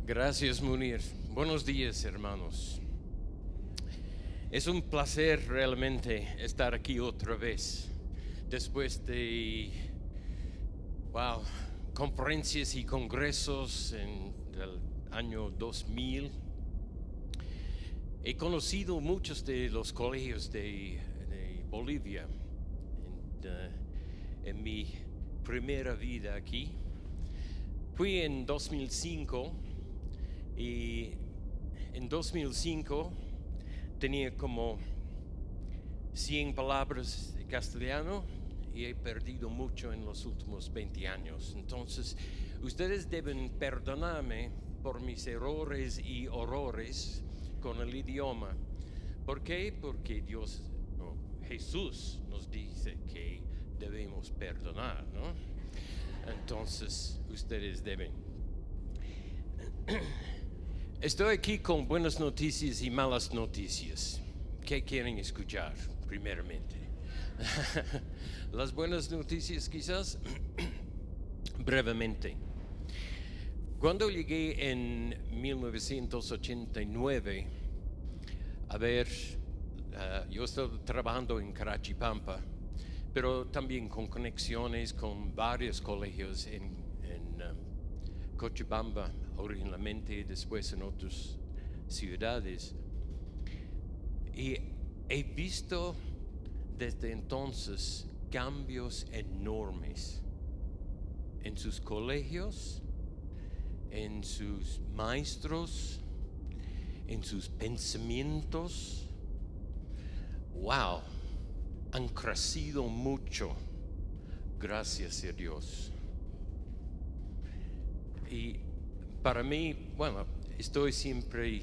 Gracias, Munir. Buenos días, hermanos. Es un placer realmente estar aquí otra vez, después de, conferencias y congresos en el año 2000. He conocido muchos de los colegios de Bolivia en mi primera vida aquí. Fui en 2005 y en 2005 tenía como 100 palabras de castellano y he perdido mucho en los últimos 20 años. Entonces, ustedes deben perdonarme por mis errores y horrores con el idioma. ¿Por qué? Porque Jesús nos dice que debemos perdonar, ¿no? Entonces, ustedes deben. Estoy aquí con buenas noticias y malas noticias. ¿Qué quieren escuchar primeramente? Las buenas noticias quizás brevemente. Cuando llegué en 1989, yo estaba trabajando en Carachipampa, pero también con conexiones con varios colegios en Cochabamba originalmente y después en otras ciudades. Y he visto desde entonces cambios enormes en sus colegios, en sus maestros, en sus pensamientos. ¡Wow! Han crecido mucho, gracias a Dios. Y para mí, estoy siempre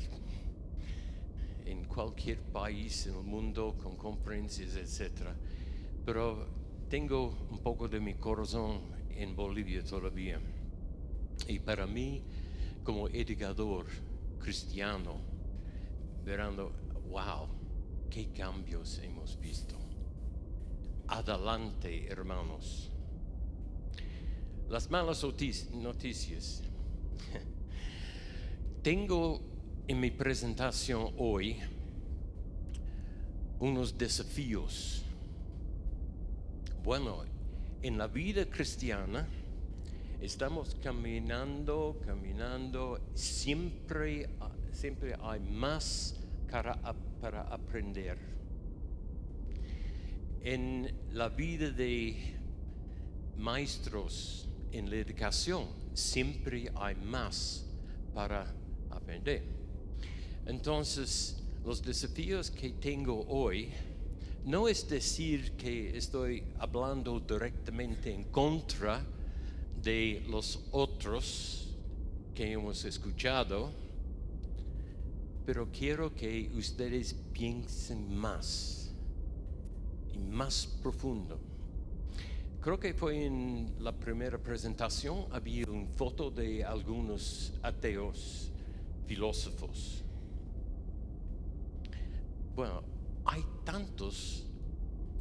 en cualquier país en el mundo con conferencias, etc. Pero tengo un poco de mi corazón en Bolivia todavía. Y para mí, como educador cristiano, verando, wow, qué cambios hemos visto. Adelante, hermanos. Las malas noticias. Tengo en mi presentación hoy unos desafíos. Bueno, en la vida cristiana estamos caminando, siempre hay más para aprender. En la vida de maestros en la educación siempre hay más para aprender. Entonces, los desafíos que tengo hoy no es decir que estoy hablando directamente en contra de los otros que hemos escuchado, pero quiero que ustedes piensen más y más profundo. Creo que fue en la primera presentación, había una foto de algunos ateos filósofos. Bueno, hay tantos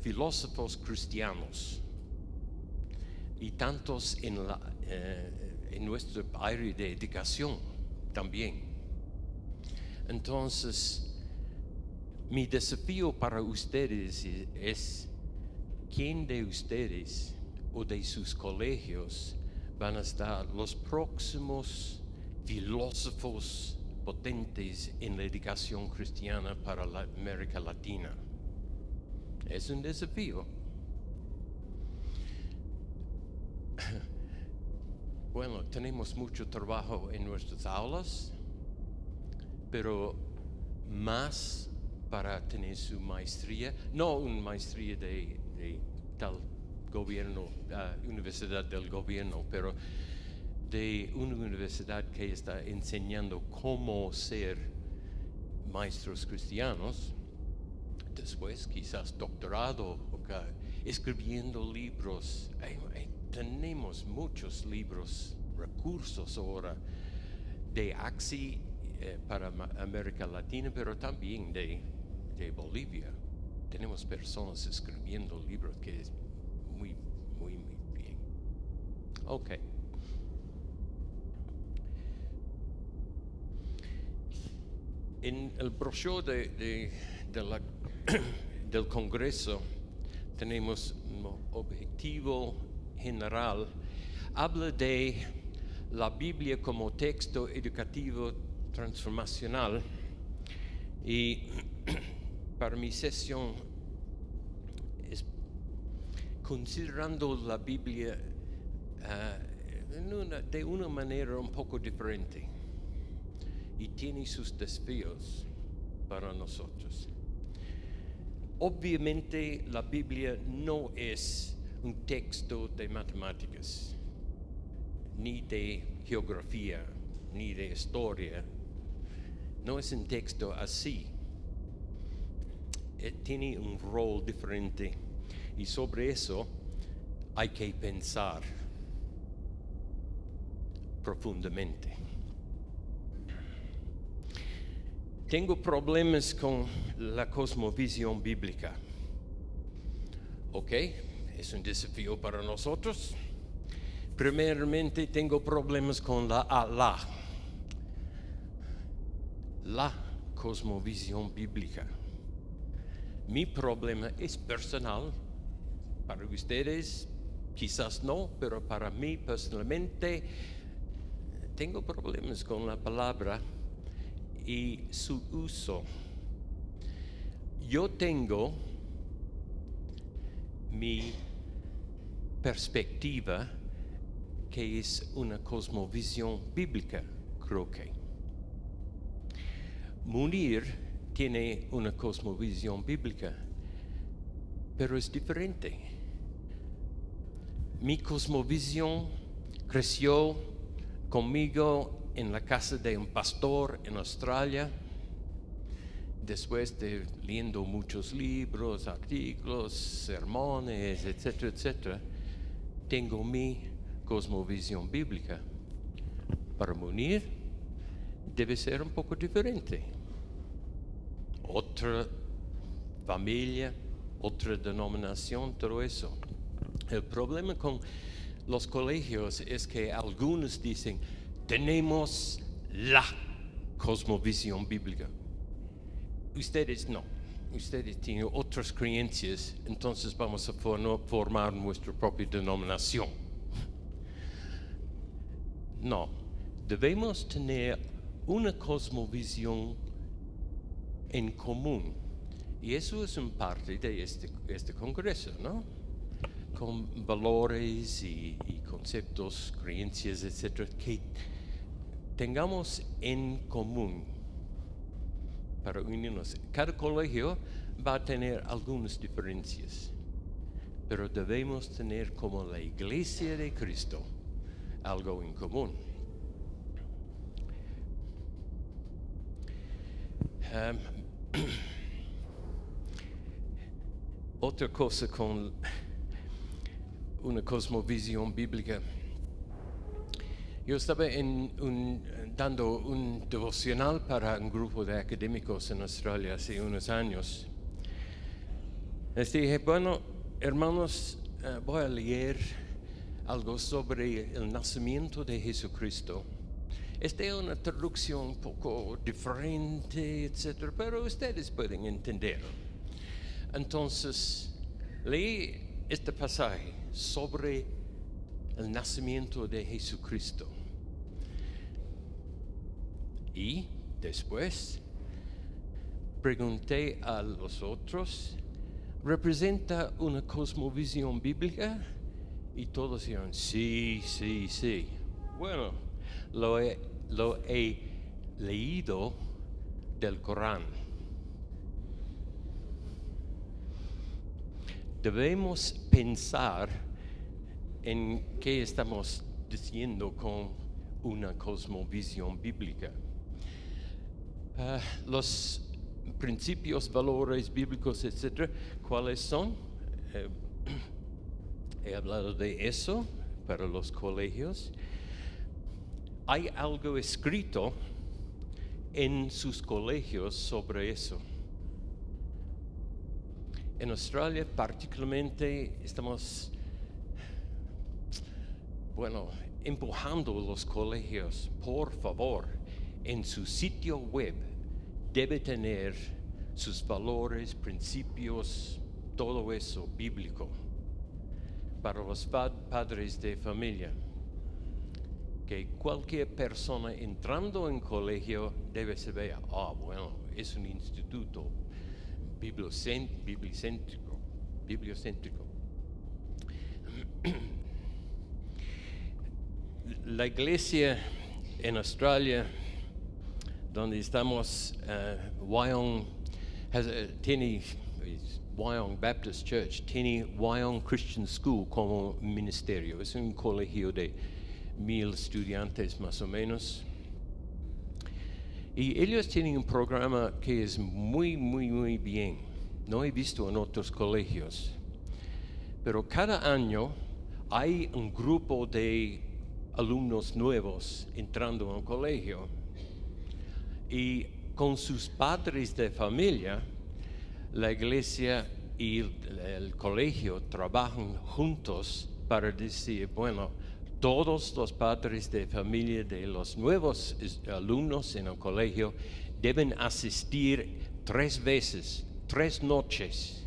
filósofos cristianos y tantos en nuestro área de educación también. Entonces, mi desafío para ustedes es ¿quién de ustedes o de sus colegios van a estar los próximos filósofos potentes en la educación cristiana para la América Latina? Es un desafío. Bueno, tenemos mucho trabajo en nuestras aulas, pero más para tener su maestría, no una maestría de tal gobierno, universidad del gobierno, pero de una universidad que está enseñando cómo ser maestros cristianos, después quizás doctorado, escribiendo libros. Tenemos muchos libros, recursos ahora de AXI para América Latina, pero también de Bolivia. Tenemos personas escribiendo libros que es muy, muy, muy bien. Ok. En el brochure del Congreso tenemos un objetivo general. Habla de la Biblia como texto educativo transformacional y para mi sesión es considerando la Biblia de una manera un poco diferente y tiene sus desafíos para nosotros. Obviamente la Biblia no es un texto de matemáticas, ni de geografía, ni de historia. No es un texto así. Tiene un rol diferente y sobre eso hay que pensar profundamente. Tengo problemas con la cosmovisión bíblica. ¿Ok? Es un desafío para nosotros. Primeramente tengo problemas con la cosmovisión bíblica. Mi problema es personal. Para ustedes quizás no, pero para mí personalmente tengo problemas con la palabra y su uso. Yo tengo mi perspectiva que es una cosmovisión bíblica, creo que. Munir tiene una cosmovisión bíblica, pero es diferente. Mi cosmovisión creció conmigo en la casa de un pastor en Australia, después de leyendo muchos libros, artículos, sermones, etcétera, etcétera, tengo mi cosmovisión bíblica. Para Munir debe ser un poco diferente. Otra familia, otra denominación, todo eso. El problema con los colegios es que algunos dicen, tenemos la cosmovisión bíblica. Ustedes no. Ustedes tienen otras creencias, entonces vamos a formar nuestra propia denominación. No, debemos tener una cosmovisión en común. Y eso es un parte de este congreso, ¿no? Con valores y conceptos, creencias, etcétera, que tengamos en común para unirnos. Cada colegio va a tener algunas diferencias, pero debemos tener como la Iglesia de Cristo algo en común. Otra cosa con una cosmovisión bíblica. Yo estaba dando un devocional para un grupo de académicos en Australia hace unos años. Les dije, bueno, hermanos, voy a leer algo sobre el nacimiento de Jesucristo. Esta es una traducción un poco diferente, etcétera, pero ustedes pueden entender. Entonces, leí este pasaje sobre el nacimiento de Jesucristo. Y después pregunté a los otros, ¿representa una cosmovisión bíblica? Y todos dijeron, sí, sí, sí. Bueno, lo he leído del Corán. Debemos pensar en qué estamos diciendo con una cosmovisión bíblica. Los principios, valores bíblicos, etcétera, ¿cuáles son? He hablado de eso para los colegios. ¿Hay algo escrito en sus colegios sobre eso? En Australia particularmente estamos, empujando los colegios, por favor, en su sitio web, debe tener sus valores, principios, todo eso bíblico. Para los padres de familia, que cualquier persona entrando en colegio debe saber, bueno, es un instituto bibliocéntrico. La iglesia en Australia, donde estamos, Wyong Baptist Church tiene Wyong Christian School como ministerio. Es un colegio de 1,000 estudiantes más o menos. Y ellos tienen un programa que es muy, muy, muy bien. No he visto en otros colegios. Pero cada año hay un grupo de alumnos nuevos entrando a un colegio. Y con sus padres de familia, la iglesia y el colegio trabajan juntos para decir, bueno, todos los padres de familia de los nuevos alumnos en el colegio deben asistir 3 veces, 3 noches.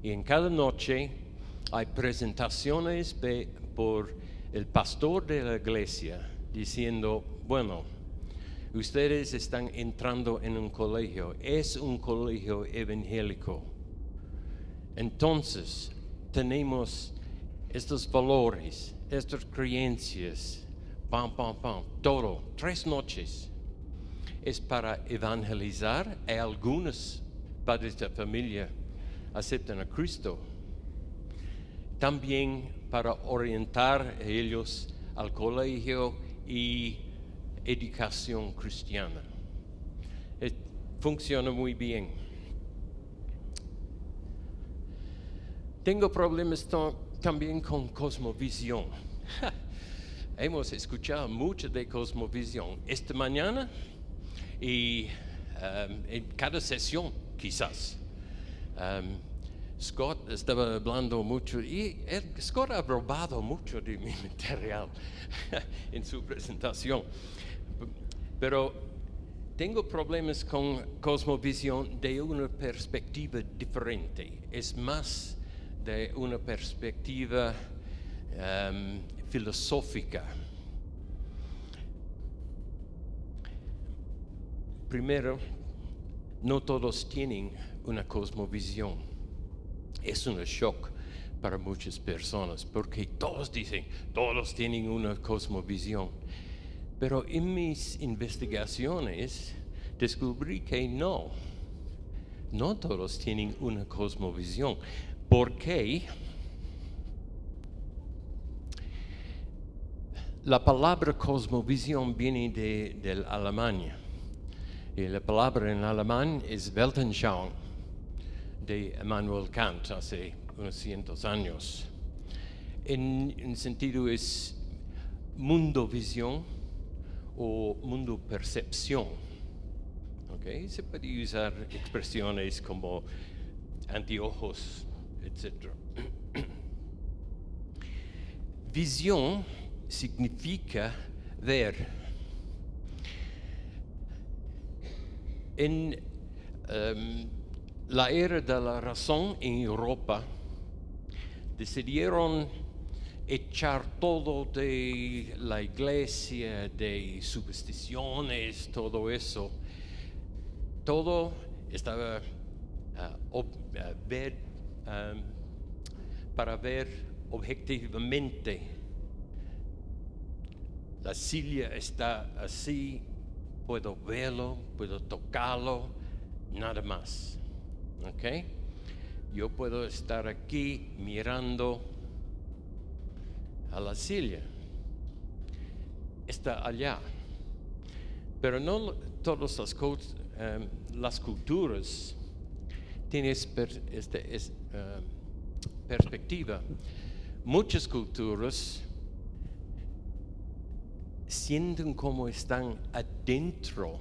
Y en cada noche hay presentaciones por el pastor de la iglesia diciendo, bueno, ustedes están entrando en un colegio, es un colegio evangélico. Entonces, tenemos estos valores, estas creencias, todo, 3 noches. Es para evangelizar. Algunos padres de familia aceptan a Cristo. También para orientar a ellos al colegio y educación cristiana. Funciona muy bien. Tengo problemas también con cosmovisión. Hemos escuchado mucho de cosmovisión esta mañana y en cada sesión quizás. Scott estaba hablando mucho y Scott ha robado mucho de mi material en su presentación. Pero tengo problemas con cosmovisión de una perspectiva diferente. Es más de una perspectiva filosófica. Primero, no todos tienen una cosmovisión. Es un shock para muchas personas porque todos dicen, todos tienen una cosmovisión. Pero en mis investigaciones descubrí que no todos tienen una cosmovisión. ¿Por qué? La palabra cosmovisión viene del Alemania. Y la palabra en alemán es Weltanschauung, de Immanuel Kant, hace unos 100 años. En sentido es mundo-visión o mundo-percepción. ¿Okay? Se puede usar expresiones como anteojos, etc. Visión significa ver. En la era de la razón en Europa, decidieron echar todo de la iglesia, de supersticiones, todo eso. Todo estaba para ver objetivamente. La silla está así, puedo verlo, puedo tocarlo, nada más. ¿Ok? Yo puedo estar aquí mirando a la silla. Está allá. Pero no todas las culturas tienen perspectiva. Muchas culturas sienten como están adentro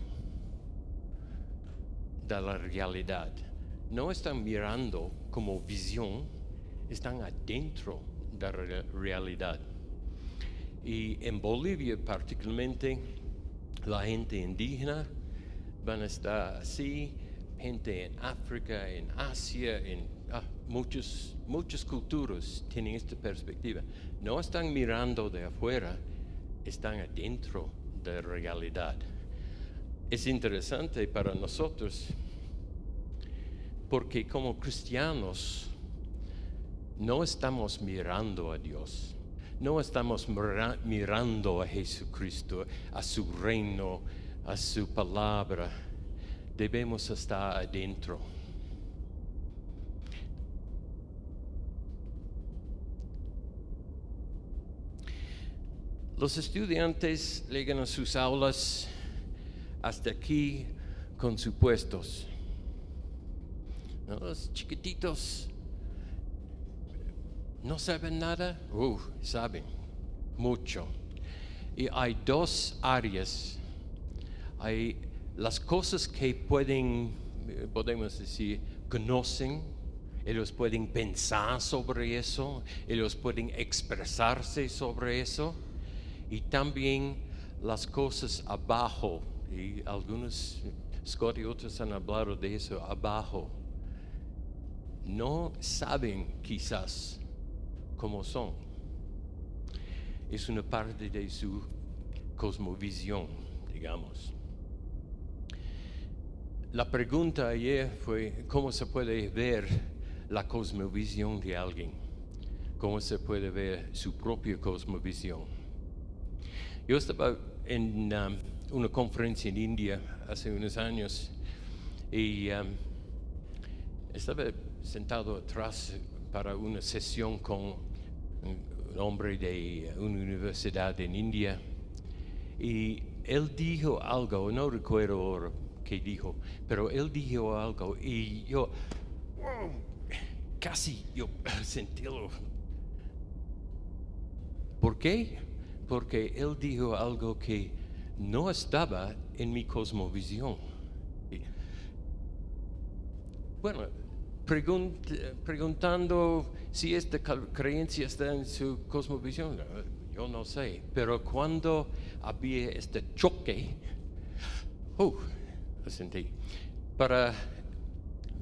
de la realidad. No están mirando como visión, están adentro de la realidad. Y en Bolivia particularmente, la gente indígena van a estar así, gente en África, en Asia, en muchas culturas tienen esta perspectiva. No están mirando de afuera, están adentro de realidad. Es interesante para nosotros porque como cristianos no estamos mirando a Dios, no estamos mirando a Jesucristo, a su reino, a su palabra. Debemos estar adentro. Los estudiantes llegan a sus aulas hasta aquí con sus puestos. ¿No? Los chiquititos no saben nada, saben mucho. Y hay dos áreas. Hay las cosas que podemos decir, conocen, ellos pueden pensar sobre eso, ellos pueden expresarse sobre eso, y también las cosas abajo, y algunos, Scott y otros han hablado de eso, abajo. No saben quizás cómo son. Es una parte de su cosmovisión, digamos. La pregunta ayer fue, ¿cómo se puede ver la cosmovisión de alguien? ¿Cómo se puede ver su propia cosmovisión? Yo estaba en una conferencia en India hace unos años y estaba sentado atrás para una sesión con un hombre de una universidad en India y él dijo algo, no recuerdo ahora qué dijo, pero él dijo algo y yo casi sentílo. ¿Por qué? Porque él dijo algo que no estaba en mi cosmovisión. Bueno, preguntando si esta creencia está en su cosmovisión, yo no sé, pero cuando había este choque, lo sentí, para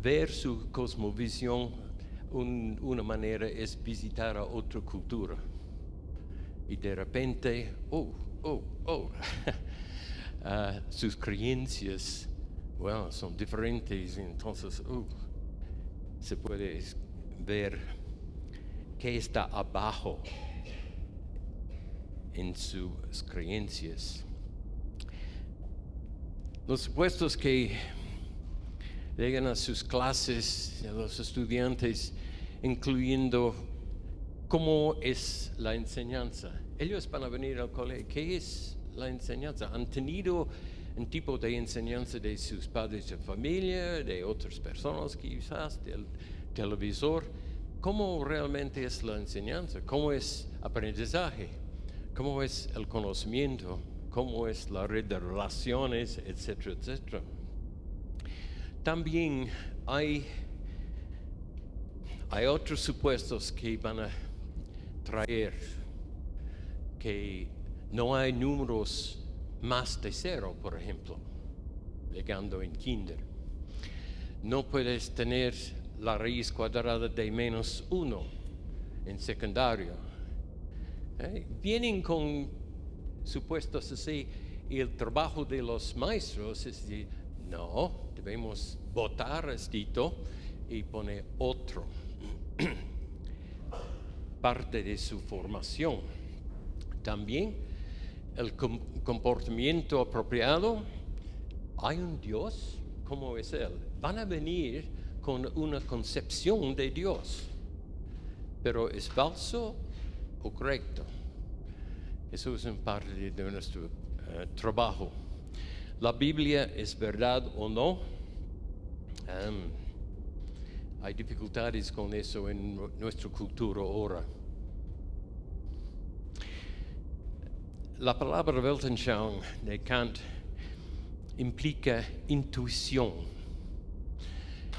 ver su cosmovisión, una manera es visitar a otra cultura. Y de repente, sus creencias, son diferentes, entonces, se puede ver qué está abajo en sus creencias. Los supuestos que llegan a sus clases, a los estudiantes, incluyendo cómo es la enseñanza. Ellos van a venir al colegio. ¿Qué es la enseñanza? ¿Han tenido un tipo de enseñanza de sus padres de familia, de otras personas quizás, del televisor? ¿Cómo realmente es la enseñanza? ¿Cómo es aprendizaje? ¿Cómo es el conocimiento? ¿Cómo es la red de relaciones, etcétera, etcétera? También hay otros supuestos que van a traer que no hay números más de 0, por ejemplo, llegando en kinder. No puedes tener la raíz cuadrada de -1 en secundario. Vienen con supuestos así, y el trabajo de los maestros es decir, no, debemos botar esto y poner otro. Parte de su formación. También el comportamiento apropiado. ¿Hay un Dios? ¿Cómo es Él? Van a venir con una concepción de Dios, pero ¿es falso o correcto? Eso es una parte de nuestro trabajo. ¿La Biblia es verdad o no? Hay dificultades con eso en nuestra cultura ahora. La palabra Weltanschauung de Kant implica intuición.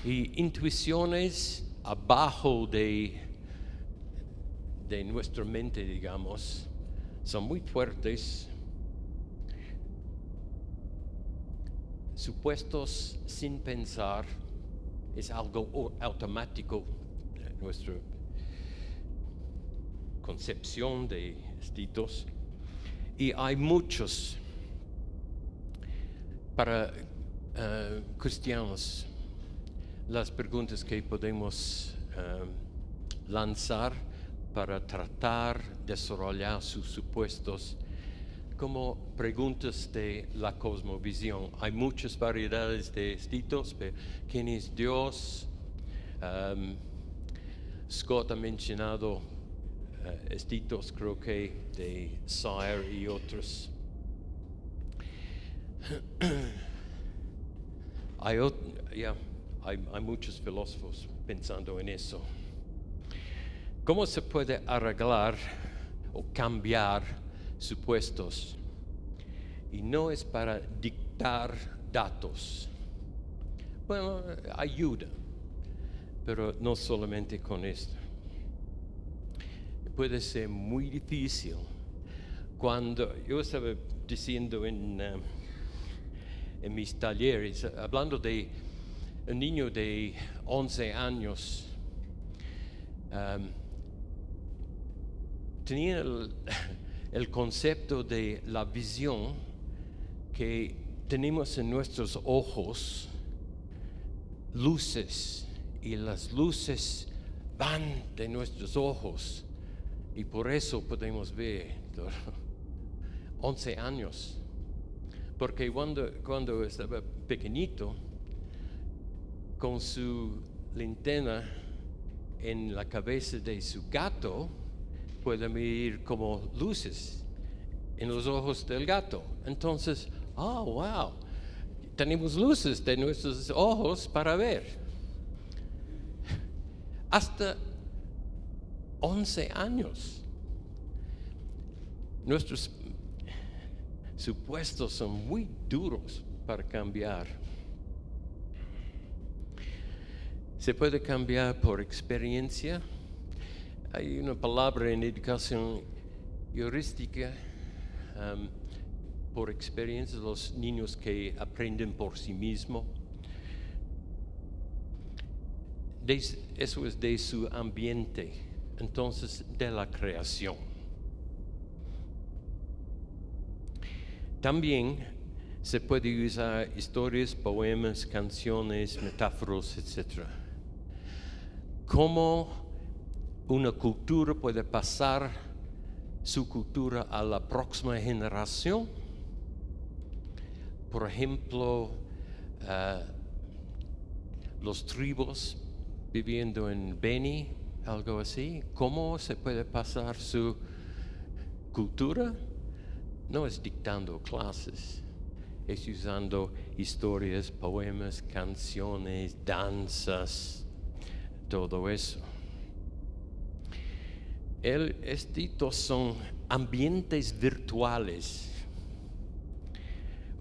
Y intuiciones abajo de nuestra mente, digamos, son muy fuertes. supuestos sin pensar, es algo automático, nuestra concepción de estitos. Y hay muchos para cristianos. Las preguntas que podemos lanzar para tratar de desarrollar sus supuestos como preguntas de la cosmovisión. Hay muchas variedades de estitos, pero ¿quién es Dios? Scott ha mencionado estitos, creo que de Sire y otros. Hay muchos filósofos pensando en eso. ¿Cómo se puede arreglar o cambiar supuestos? Y no es para dictar datos. Bueno, ayuda, pero no solamente con esto. Puede ser muy difícil. Cuando yo estaba diciendo en mis talleres, hablando de un niño de 11 años, tenía el concepto de la visión que tenemos en nuestros ojos, luces, y las luces van de nuestros ojos, y por eso podemos ver 11 años. Porque cuando estaba pequeñito, con su linterna en la cabeza de su gato, puede medir como luces en los ojos del gato. Entonces, wow, tenemos luces de nuestros ojos para ver. Hasta 11 años. Nuestros supuestos son muy duros para cambiar. Se puede cambiar por experiencia. Hay una palabra en educación heurística, por experiencia, los niños que aprenden por sí mismos. Eso es de su ambiente, entonces de la creación. También se puede usar historias, poemas, canciones, metáforas, etc. ¿Cómo una cultura puede pasar su cultura a la próxima generación? Por ejemplo, los tribus viviendo en Beni, algo así. ¿Cómo se puede pasar su cultura? No es dictando clases, es usando historias, poemas, canciones, danzas, todo eso. Estos son ambientes virtuales.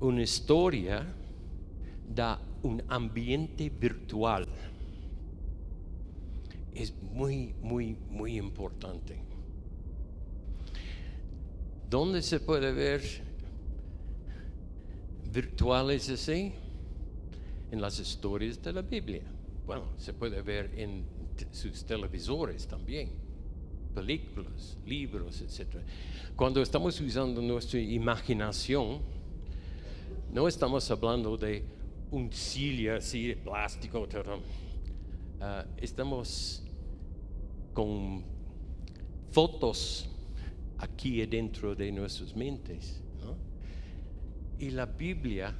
Una historia da un ambiente virtual. Es muy, muy, muy importante. ¿Dónde se puede ver virtuales así? En las historias de la Biblia. Bueno, se puede ver en sus televisores también, películas, libros, etc. Cuando estamos usando nuestra imaginación, no estamos hablando de un silla así de plástico, estamos con fotos aquí adentro de nuestras mentes, ¿no? Y la Biblia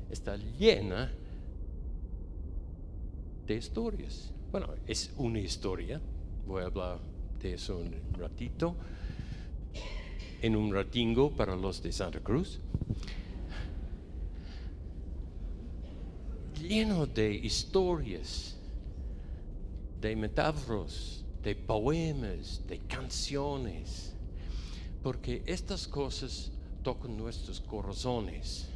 está llena de historias. Bueno, es una historia, voy a hablar de eso un ratito, en un ratingo para los de Santa Cruz. Lleno de historias, de metáforas, de poemas, de canciones, porque estas cosas tocan nuestros corazones.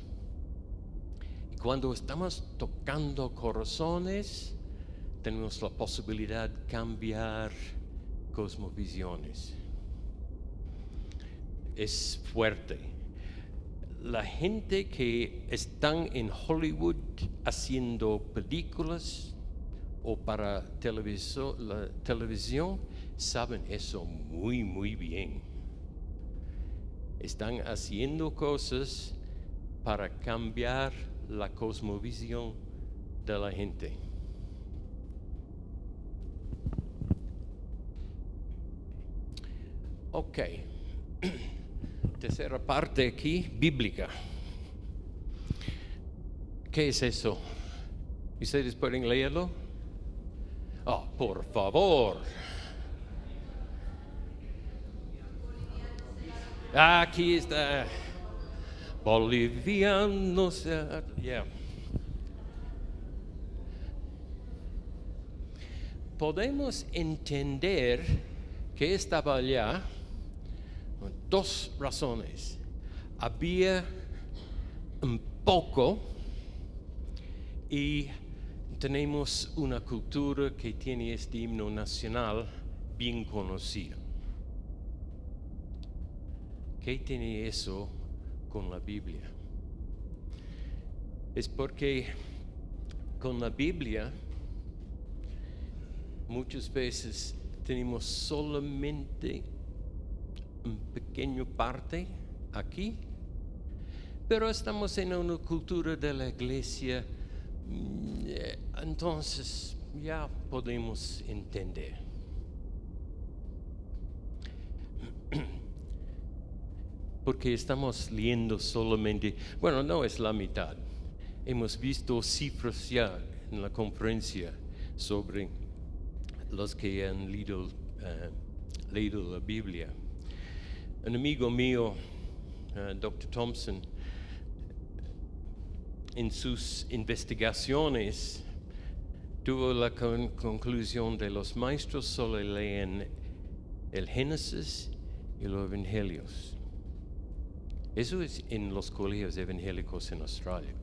Y cuando estamos tocando corazones, tenemos la posibilidad de cambiar cosmovisiones. Es fuerte. la gente que están en Hollywood haciendo películas o para la televisión saben eso muy, muy bien. Están haciendo cosas para cambiar la cosmovisión de la gente. Ok. Tercera parte aquí, bíblica. ¿Qué es eso? ¿Ustedes pueden leerlo? Oh, por favor. Aquí está. Bolivianos. Yeah. Podemos entender que estaba allá por dos razones. Había un poco y tenemos una cultura que tiene este himno nacional bien conocido. ¿Qué tiene eso con la Biblia? Es porque con la Biblia muchas veces tenemos solamente un pequeño parte aquí, pero estamos en una cultura de la iglesia, entonces ya podemos entender. Porque estamos leyendo solamente, bueno, no es la mitad. Hemos visto cifras ya en la conferencia sobre los que han leído la Biblia. Un amigo mío, Dr. Thompson, en sus investigaciones tuvo la conclusión de los maestros solo leen el Génesis y los Evangelios. Eso es en los colegios evangélicos en Australia.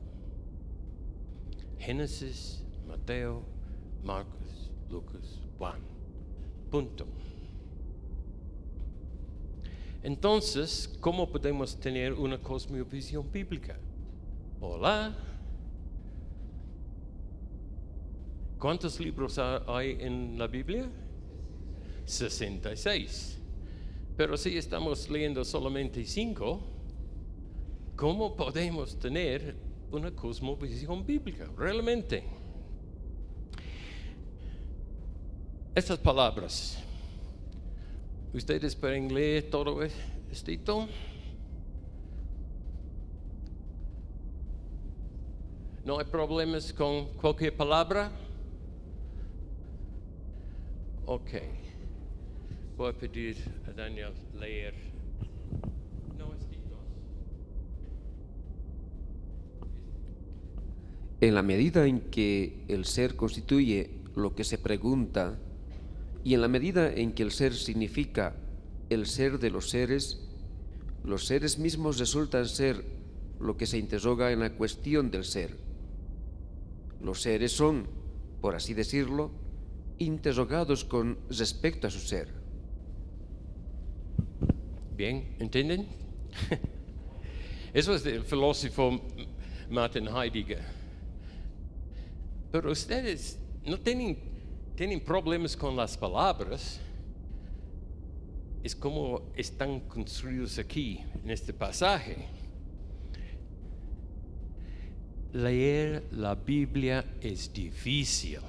Génesis, Mateo, Marcos, Lucas, Juan. Punto. Entonces, ¿cómo podemos tener una cosmovisión bíblica? Hola. ¿Cuántos libros hay en la Biblia? 66. Pero si estamos leyendo solamente 5, ¿cómo podemos tener una cosmovisión bíblica? Realmente. Estas palabras, ¿ustedes pueden leer todo esto? ¿No hay problemas con cualquier palabra? Ok. Voy a pedir a Daniel leer. En la medida en que el ser constituye lo que se pregunta y en la medida en que el ser significa el ser de los seres mismos resultan ser lo que se interroga en la cuestión del ser. Los seres son, por así decirlo, interrogados con respecto a su ser. Bien, ¿entienden? Eso es del filósofo Martin Heidegger. Pero ustedes no tienen problemas con las palabras. Es como están construidos aquí en este pasaje. Leer la Biblia es difícil.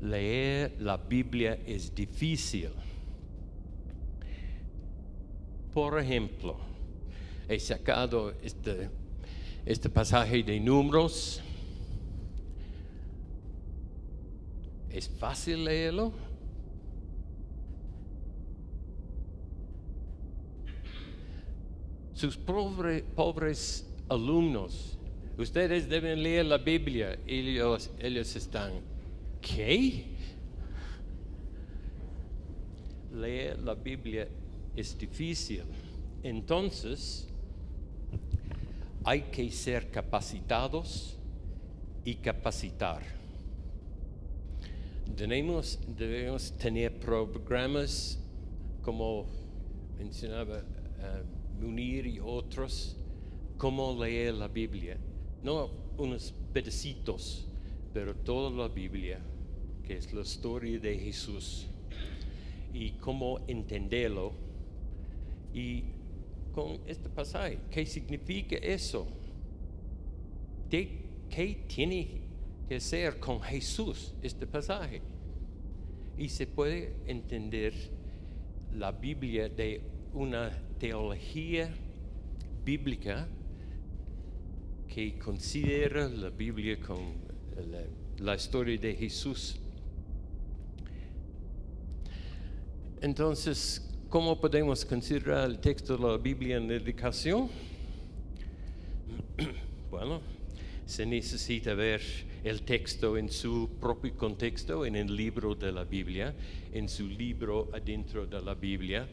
Leer la Biblia es difícil. Por ejemplo, he sacado este pasaje de Números. ¿Es fácil leerlo? Sus pobres alumnos, ustedes deben leer la Biblia y ellos están, ¿qué? Leer la Biblia es difícil. Entonces, hay que ser capacitados y capacitar. Debemos tener programas como mencionaba Munir y otros, cómo leer la Biblia. No unos pedacitos, pero toda la Biblia, que es la historia de Jesús, y cómo entenderlo. Y con este pasaje, ¿qué significa eso? ¿Qué tiene que ser con Jesús este pasaje? Y se puede entender la Biblia de una teología bíblica que considera la Biblia con la historia de Jesús. Entonces, ¿cómo podemos considerar el texto de la Biblia en la educación? Bueno, se necesita ver el texto en su propio contexto, en el libro de la Biblia, en su libro adentro de la Biblia,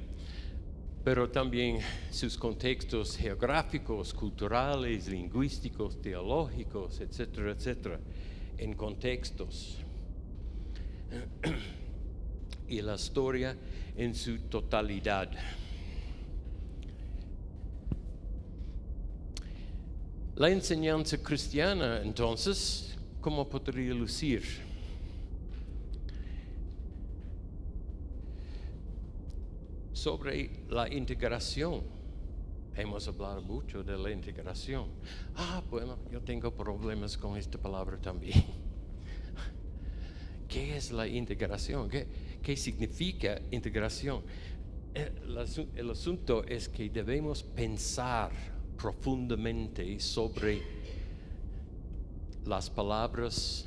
pero también sus contextos geográficos, culturales, lingüísticos, teológicos, etcétera, etcétera, en contextos. Y la historia en su totalidad. La enseñanza cristiana, entonces, ¿cómo podría lucir? Sobre la integración. Hemos hablado mucho de la integración. Bueno, yo tengo problemas con esta palabra también. ¿Qué es la integración? ¿Qué significa integración? El asunto es que debemos pensar profundamente sobre las palabras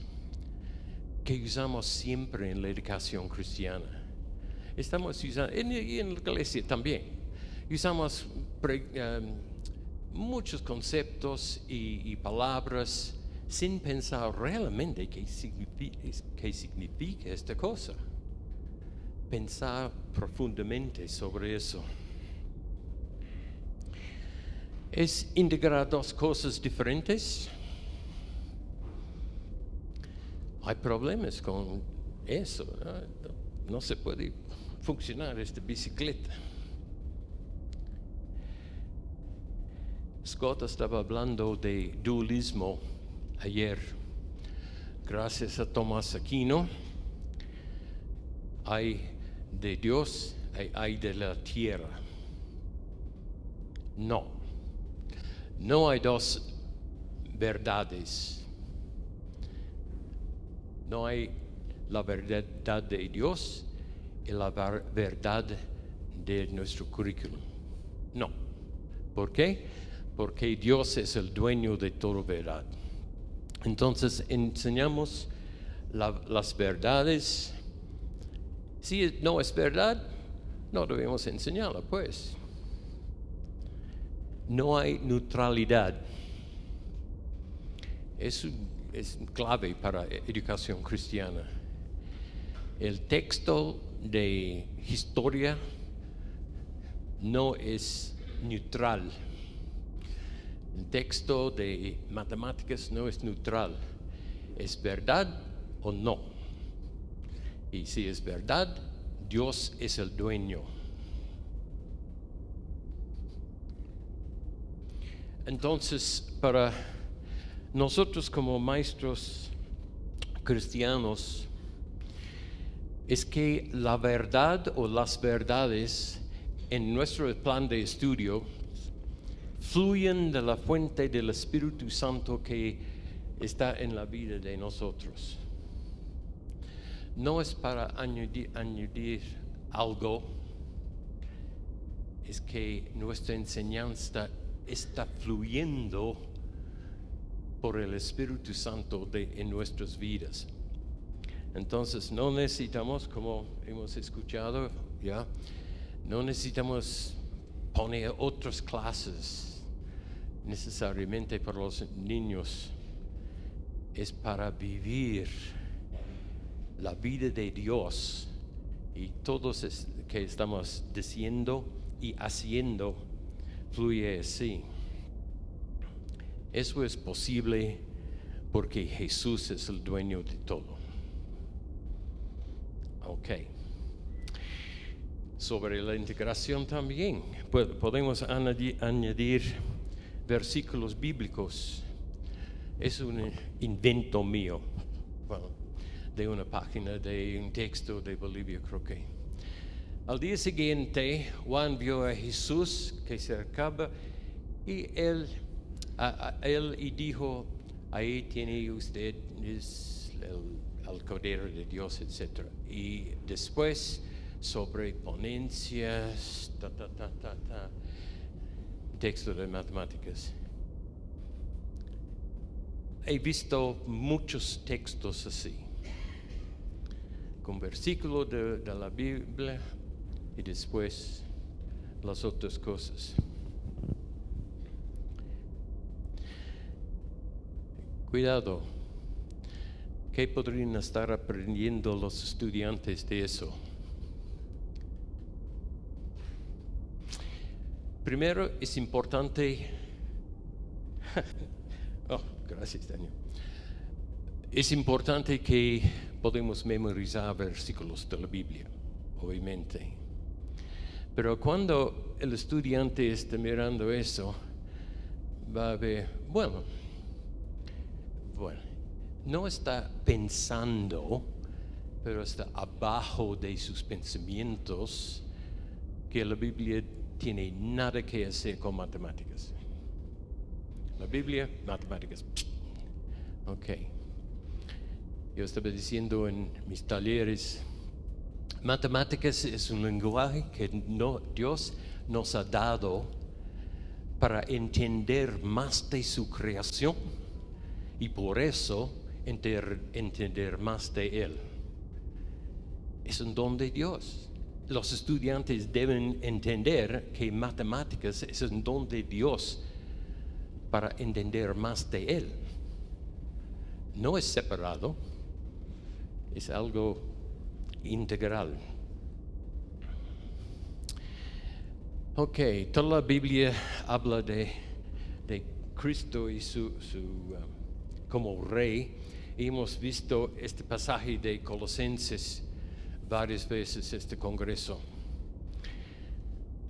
que usamos siempre en la educación cristiana. Estamos usando, en la iglesia también, usamos muchos conceptos y palabras sin pensar realmente qué significa esta cosa. Pensar profundamente sobre eso. ¿Es integrar dos cosas diferentes? Hay problemas con eso. No se puede funcionar esta bicicleta. Scott estaba hablando de dualismo ayer. Gracias a Tomás Aquino, hay de Dios y hay de la tierra. No hay dos verdades. No hay la verdad de Dios y la verdad de nuestro currículum. No. ¿Por qué? Porque Dios es el dueño de toda verdad. Entonces enseñamos las verdades. Si no es verdad, no debemos enseñarla, pues. No hay neutralidad. Es clave para educación cristiana. El texto de historia no es neutral. El texto de matemáticas no es neutral. ¿Es verdad o no? Y si es verdad, Dios es el dueño. Entonces, para nosotros como maestros cristianos, es que la verdad o las verdades en nuestro plan de estudio fluyen de la fuente del Espíritu Santo que está en la vida de nosotros. No es para añadir algo, es que nuestra enseñanza está fluyendo por el Espíritu Santo en nuestras vidas. Entonces no necesitamos, como hemos escuchado ya, no necesitamos poner otras clases necesariamente para los niños. Es para vivir la vida de Dios, y todo que estamos diciendo y haciendo fluye así. Eso es posible porque Jesús es el dueño de todo. Ok. Sobre la integración también. Podemos añadir versículos bíblicos. Es un invento mío, bueno, de una página, de un texto de Bolivia, creo que. Al día siguiente, Juan vio a Jesús que se acercaba y él dijo, ahí tiene usted el Cordero de Dios, etc. Y después, sobre ponencias, texto de matemáticas. He visto muchos textos así, con versículos de la Biblia y después las otras cosas. Cuidado, ¿qué podrían estar aprendiendo los estudiantes de eso? Primero, es importante. Gracias, Daniel. Es importante que podamos memorizar versículos de la Biblia, obviamente. Pero cuando el estudiante está mirando eso, va a ver, bueno, no está pensando, pero está abajo de sus pensamientos que la Biblia tiene nada que hacer con matemáticas. La Biblia, matemáticas. Ok. Yo estaba diciendo en mis talleres, matemáticas es un lenguaje que Dios nos ha dado para entender más de su creación y por eso entender más de Él. Es un don de Dios. Los estudiantes deben entender que matemáticas es un don de Dios para entender más de Él. No es separado, es algo integral. Ok, toda la Biblia habla de Cristo y su como rey. Y hemos visto este pasaje de Colosenses varias veces este congreso.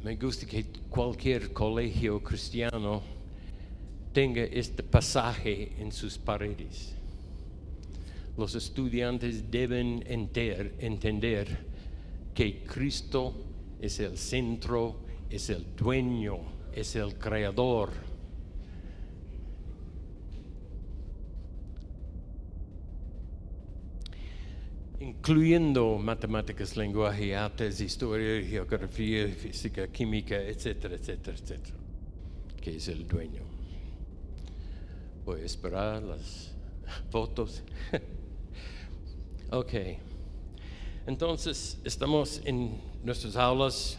Me gusta que cualquier colegio cristiano tenga este pasaje en sus paredes. Los estudiantes deben entender que Cristo es el centro, es el dueño, es el creador. Incluyendo matemáticas, lenguaje, artes, historia, geografía, física, química, etcétera, etcétera, etcétera, que es el dueño. Voy a esperar las fotos. Ok. Entonces, estamos en nuestras aulas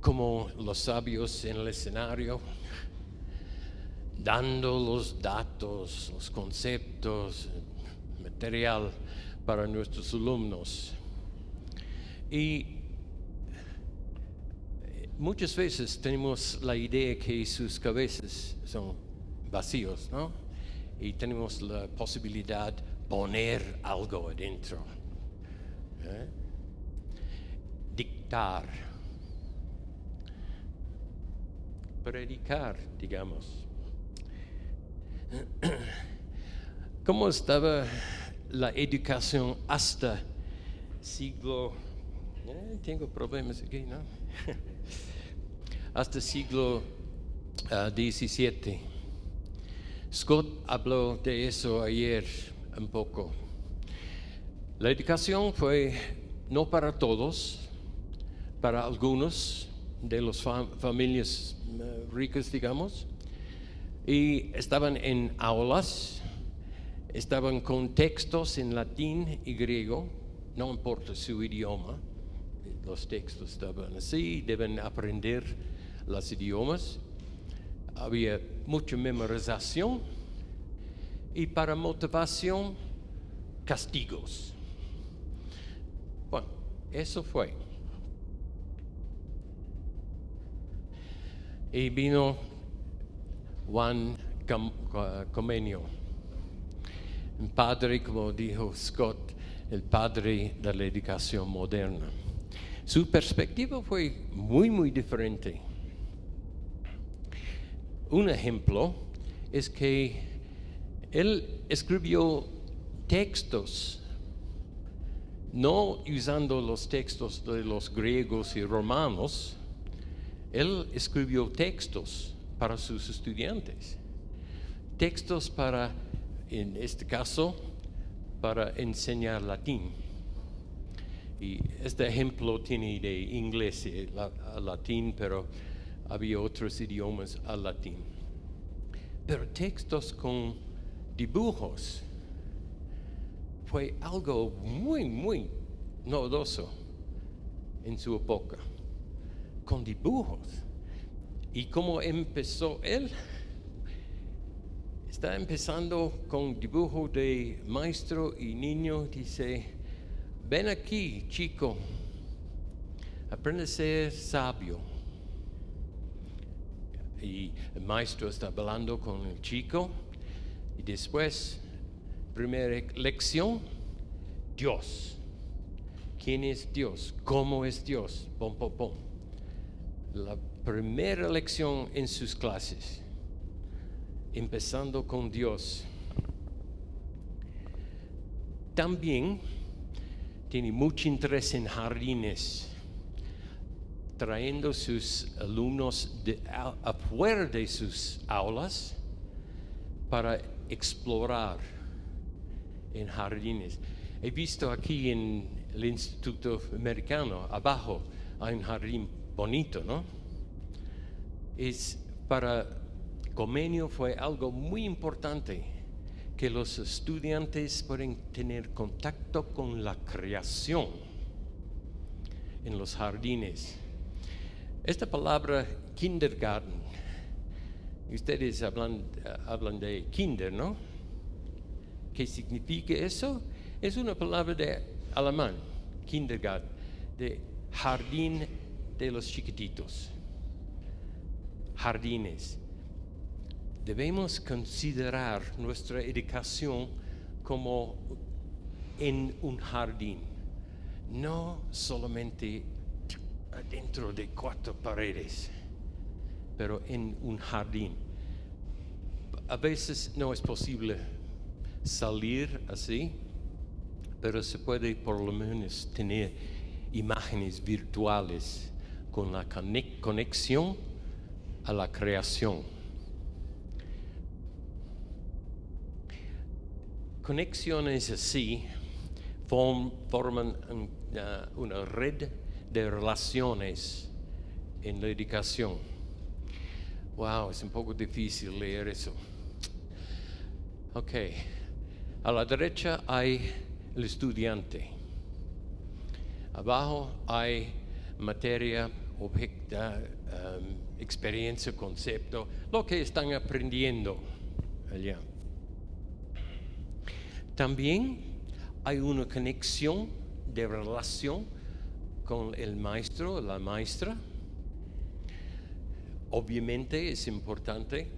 como los sabios en el escenario, dando los datos, los conceptos, material para nuestros alumnos. Y muchas veces tenemos la idea que sus cabezas son vacíos, ¿no? Y tenemos la posibilidad de poner algo adentro. Dictar. Predicar, digamos. ¿Cómo estaba la educación hasta siglo... tengo problemas aquí, ¿no? Hasta siglo XVII. Scott habló de eso ayer un poco. La educación fue no para todos, para algunos de las familias ricas, digamos, y estaban en aulas, estaban con textos en latín y griego, no importa su idioma, los textos estaban así, deben aprender los idiomas. Había mucha memorización y para motivación, castigos. Bueno, eso fue. Y vino Juan Comenio, un padre, como dijo Scott, el padre de la educación moderna. Su perspectiva fue muy diferente. Un ejemplo es que él escribió textos, no usando los textos de los griegos y romanos. Él escribió textos para sus estudiantes, textos para, en este caso, para enseñar latín. Y este ejemplo tiene de inglés a latín, pero había otros idiomas al latín. Pero textos con dibujos fue algo muy novedoso en su época, con dibujos. ¿Y cómo empezó él? Está empezando con dibujo de maestro y niño. Dice: ven aquí, chico, aprende a ser sabio. Y el maestro está hablando con el chico. Y después, primera lección, Dios. ¿Quién es Dios? ¿Cómo es Dios? Pom, pom, pom. La primera lección en sus clases, empezando con Dios. También tiene mucho interés en jardines, trayendo sus alumnos afuera de sus aulas para explorar en jardines. He visto aquí en el Instituto Americano, abajo, hay un jardín bonito, ¿no? Para Comenio fue algo muy importante que los estudiantes pueden tener contacto con la creación en los jardines. Esta palabra kindergarten, ustedes hablan de kinder, ¿no? ¿Qué significa eso? Es una palabra de alemán, kindergarten, de jardín de los chiquititos. Jardines. Debemos considerar nuestra educación como en un jardín, no solamente dentro de 4 paredes, pero en un jardín. A veces no es posible salir así, pero se puede por lo menos tener imágenes virtuales con la conexión a la creación. Conexiones así forman una red de relaciones en la educación. Wow, es un poco difícil leer eso. Ok, a la derecha hay el estudiante. Abajo hay materia, experiencia, concepto, lo que están aprendiendo allá. También hay una conexión de relación con el maestro o la maestra. Obviamente es importante.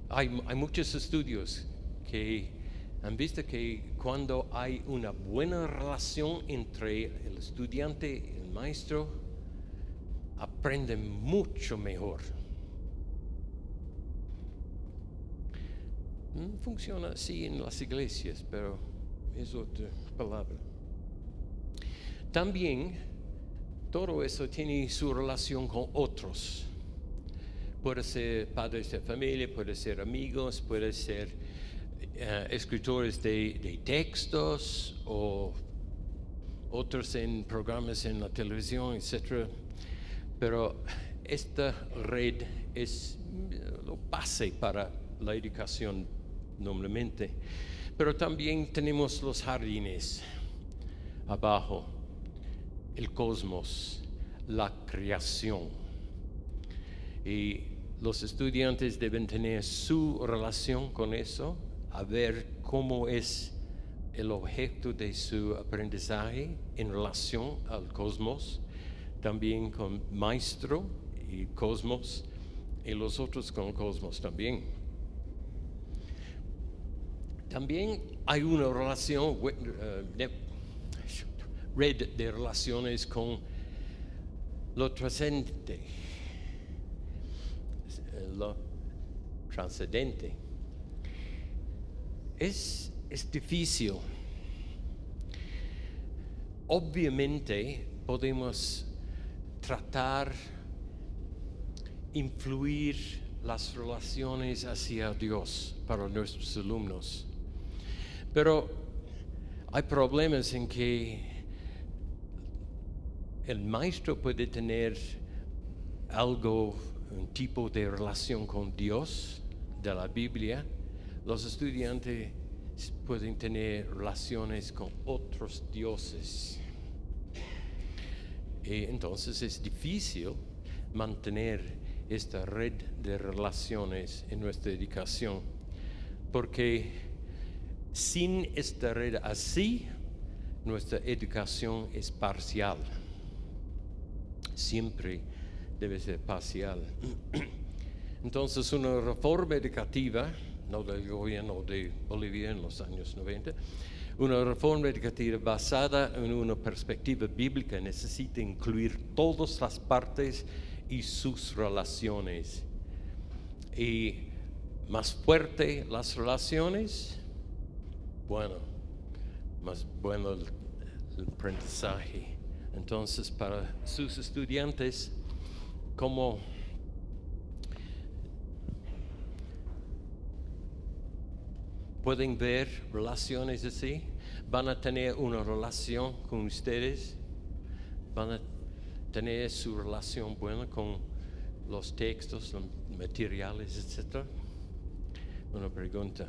Hay muchos estudios que han visto que cuando hay una buena relación entre el estudiante y el maestro, aprenden mucho mejor. Funciona así en las iglesias, pero es otra palabra. También todo eso tiene su relación con otros. Puede ser padres de familia, puede ser amigos, puede ser escritores de textos o otros en programas en la televisión, etc. Pero esta red es lo base para la educación normalmente. Pero también tenemos los jardines abajo, el cosmos, la creación. Y los estudiantes deben tener su relación con eso, a ver cómo es el objeto de su aprendizaje en relación al cosmos, también con maestro y cosmos, y los otros con cosmos también. También hay una relación, red de relaciones con lo trascendente, lo trascendente. Es difícil. Obviamente podemos tratar, influir las relaciones hacia Dios para nuestros alumnos. Pero hay problemas en que el maestro puede tener algo, un tipo de relación con Dios de la Biblia. Los estudiantes pueden tener relaciones con otros dioses. Y entonces es difícil mantener esta red de relaciones en nuestra educación, porque sin esta red así, nuestra educación es parcial. Siempre debe ser parcial. Entonces, una reforma educativa, no del gobierno de Bolivia en los años 90, una reforma educativa basada en una perspectiva bíblica necesita incluir todas las partes y sus relaciones. Y más fuerte las relaciones, más bueno el aprendizaje. Entonces, para sus estudiantes, ¿cómo pueden ver relaciones así? ¿Van a tener una relación con ustedes? ¿Van a tener su relación buena con los textos, los materiales, etcétera? Una pregunta.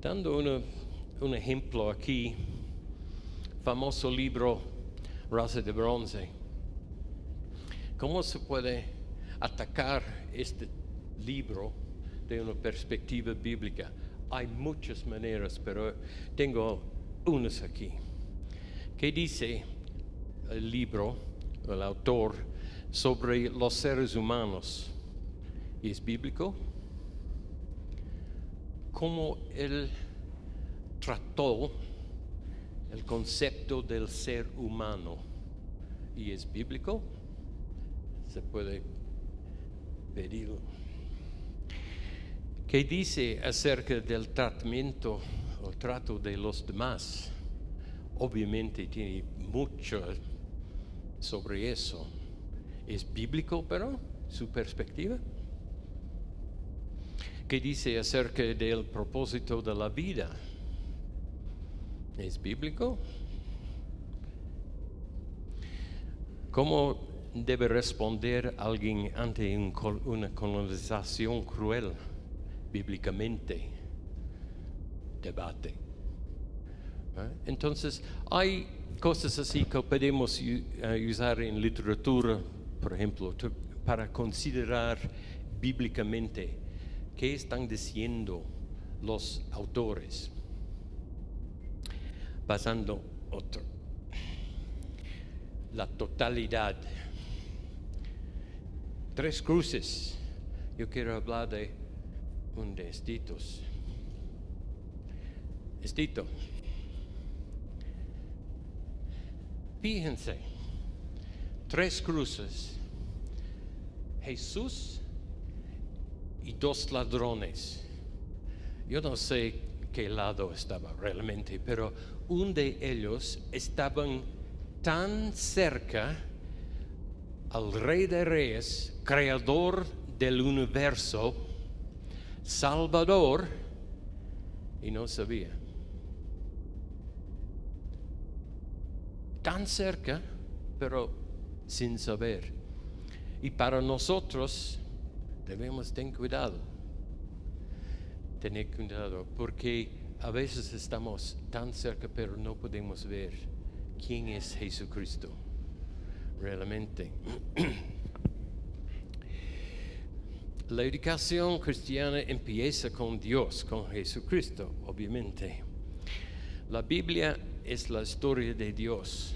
Dando un ejemplo aquí, famoso libro Raza de Bronce. ¿Cómo se puede atacar este libro de una perspectiva bíblica? Hay muchas maneras, pero tengo unas aquí. ¿Qué dice el libro, el autor, sobre los seres humanos? ¿Y es bíblico? ¿Cómo él trató el concepto del ser humano? ¿Y es bíblico? Se puede pedirlo. ¿Qué dice acerca del tratamiento o trato de los demás? Obviamente tiene mucho sobre eso. ¿Es bíblico, pero su perspectiva? ¿Qué dice acerca del propósito de la vida? ¿Es bíblico? ¿Cómo debe responder alguien ante una colonización cruel? Bíblicamente, debate. Entonces, hay cosas así que podemos usar en literatura, por ejemplo, para considerar bíblicamente qué están diciendo los autores. Pasando otro. La totalidad. 3 cruces. Yo quiero hablar de un de estos. Estito. Fíjense, 3 cruces. Jesús y 2 ladrones. Yo no sé qué lado estaba realmente, pero uno de ellos estaban tan cerca al Rey de Reyes, creador del universo, Salvador, y no sabía. Tan cerca, pero sin saber. Y para nosotros debemos tener cuidado, porque a veces estamos tan cerca, pero no podemos ver quién es Jesucristo realmente. La educación cristiana empieza con Dios, con Jesucristo, obviamente. La Biblia es la historia de Dios.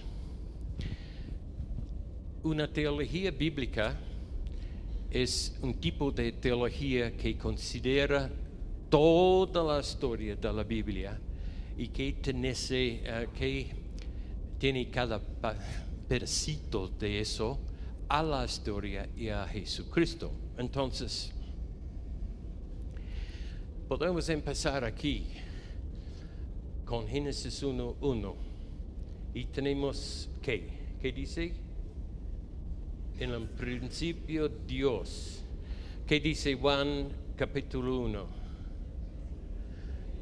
Una teología bíblica es un tipo de teología que considera toda la historia de la Biblia y que tiene cada pedacito de eso a la historia y a Jesucristo. Entonces, podemos empezar aquí con Génesis 1:1 y tenemos ¿qué dice? En el principio Dios. ¿Qué dice Juan capítulo 1?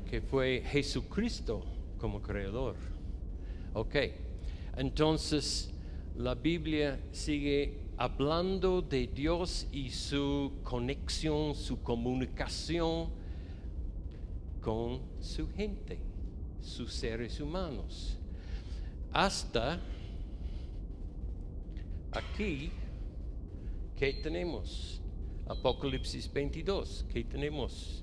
Que fue Jesucristo como creador. Ok, entonces la Biblia sigue hablando de Dios y su conexión, su comunicación con su gente, sus seres humanos. Hasta aquí, ¿qué tenemos? Apocalipsis 22, ¿qué tenemos?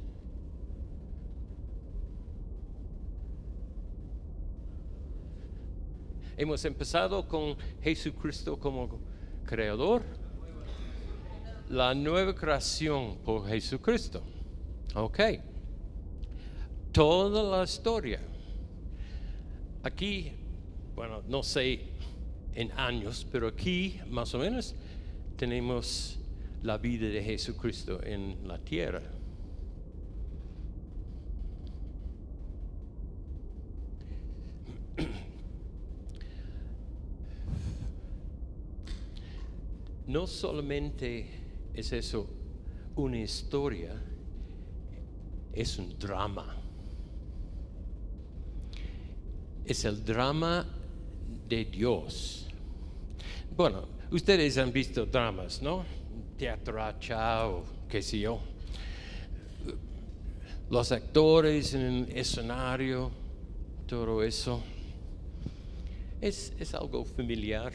Hemos empezado con Jesucristo como creador, la nueva creación por Jesucristo. Ok. Toda la historia. Aquí, bueno, no sé en años, pero aquí más o menos tenemos la vida de Jesucristo en la tierra. No solamente es eso una historia, es un drama. Es el drama de Dios. Bueno, ustedes han visto dramas, ¿no? Teatracha o qué sé yo. Los actores en el escenario, todo eso. Es algo familiar,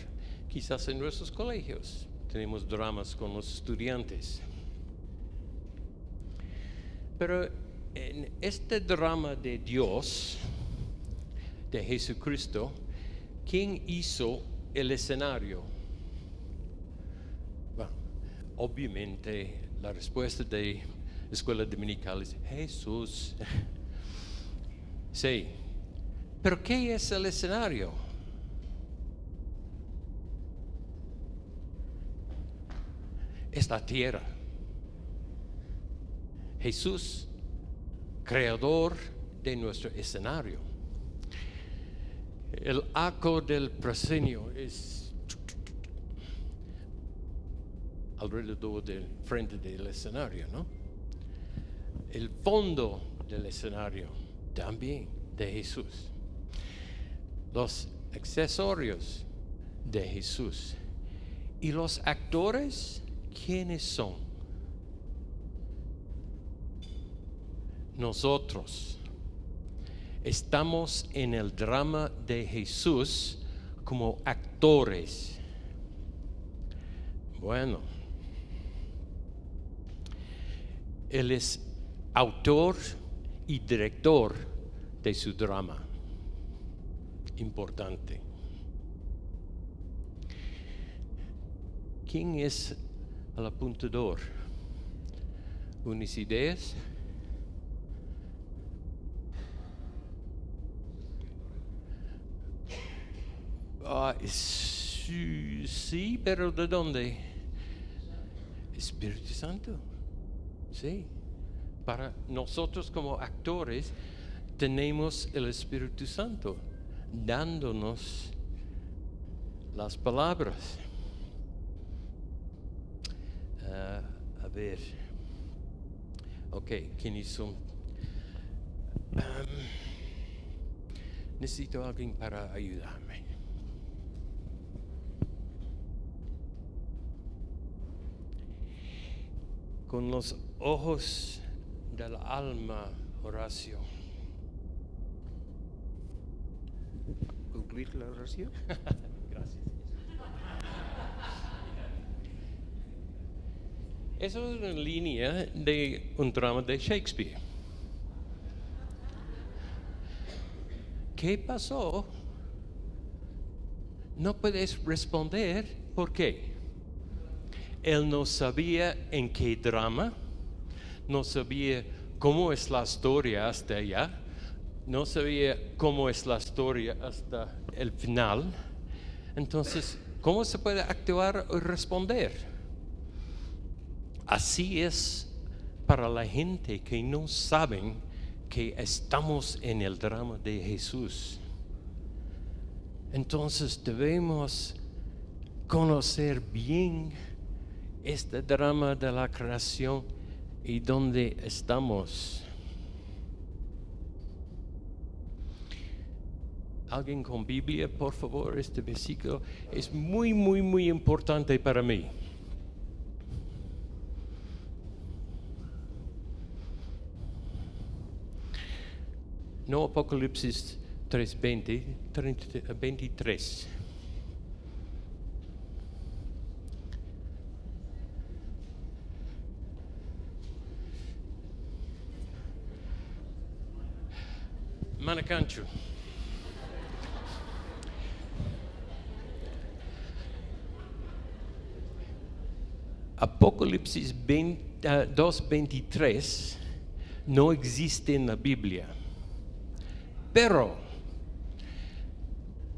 quizás en nuestros colegios. Tenemos dramas con los estudiantes. Pero en este drama de Dios, de Jesucristo, ¿quién hizo el escenario? Bueno, obviamente la respuesta de la escuela dominical es Jesús. Sí, pero ¿qué es el escenario? Es la tierra. Jesús, creador de nuestro escenario. El arco del proscenio es alrededor del frente del escenario, ¿no? El fondo del escenario también de Jesús. Los accesorios de Jesús. Y los actores, ¿quiénes son? Nosotros estamos en el drama de Jesús como actores. Bueno, Él es autor y director de su drama. Importante. ¿Quién es el apuntador? ¿Unas ideas? Sí, pero ¿de dónde? Espíritu Santo. Sí. Para nosotros como actores tenemos el Espíritu Santo dándonos las palabras. A ver. Ok, ¿quiénes son? Necesito a alguien para ayudarme. Con los ojos del alma, Horacio. ¿Concluir la oración? Gracias. Eso es una línea de un drama de Shakespeare. ¿Qué pasó? No puedes responder. ¿Por qué? Él no sabía en qué drama, no sabía cómo es la historia hasta allá, no sabía cómo es la historia hasta el final. Entonces, ¿cómo se puede actuar y responder? Así es para la gente que no saben que estamos en el drama de Jesús. Entonces debemos conocer bien este drama de la creación y dónde estamos. Alguien con Biblia, por favor, este versículo es muy, muy, muy importante para mí. No Apocalipsis 3:20, 23. Manacancho. Apocalipsis 2:23 no existe en la Biblia. Pero,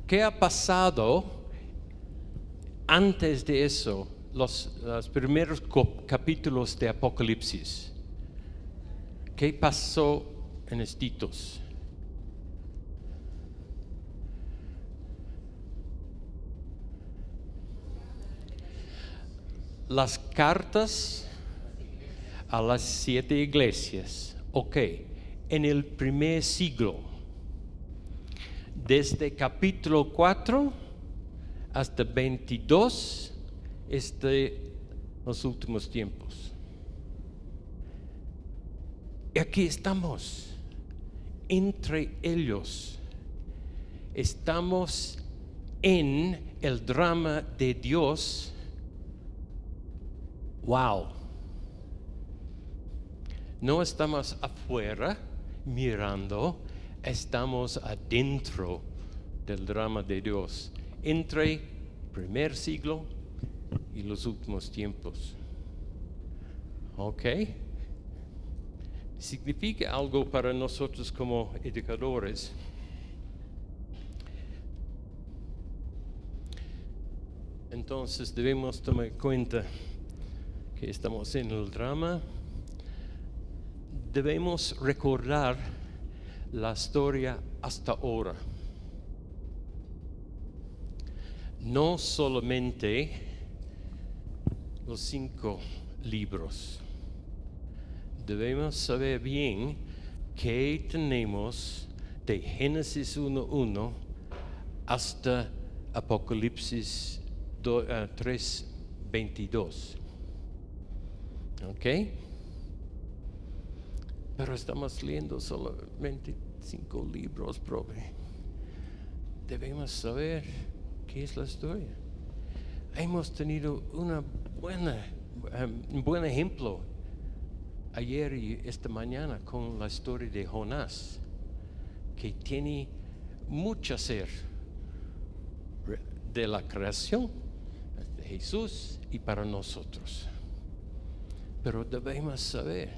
¿qué ha pasado antes de eso? Los primeros capítulos de Apocalipsis. ¿Qué pasó en estos? Las cartas a las 7 iglesias. Ok, en el primer siglo, desde capítulo 4 hasta 22, los últimos tiempos. Y aquí estamos, entre ellos. Estamos en el drama de Dios. Wow. No estamos afuera mirando, estamos adentro del drama de Dios, entre primer siglo y los últimos tiempos. ¿Ok? Significa algo para nosotros como educadores. Entonces debemos tomar cuenta que estamos en el drama. Debemos recordar la historia hasta ahora. No solamente los 5 libros. Debemos saber bien qué tenemos de Génesis 1:1 hasta Apocalipsis 3:22. ¿Ok? Pero estamos leyendo solamente 5 libros, profe. Debemos saber qué es la historia. Hemos tenido un buen ejemplo ayer y esta mañana con la historia de Jonás, que tiene mucho ser de la creación de Jesús y para nosotros. Pero debemos saber.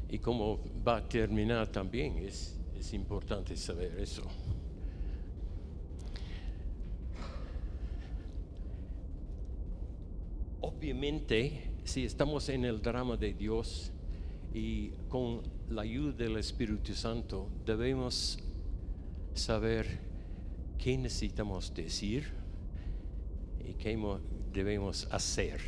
Y cómo va a terminar también es importante saber eso. Obviamente, si estamos en el drama de Dios y con la ayuda del Espíritu Santo, debemos saber qué necesitamos decir y qué debemos hacer.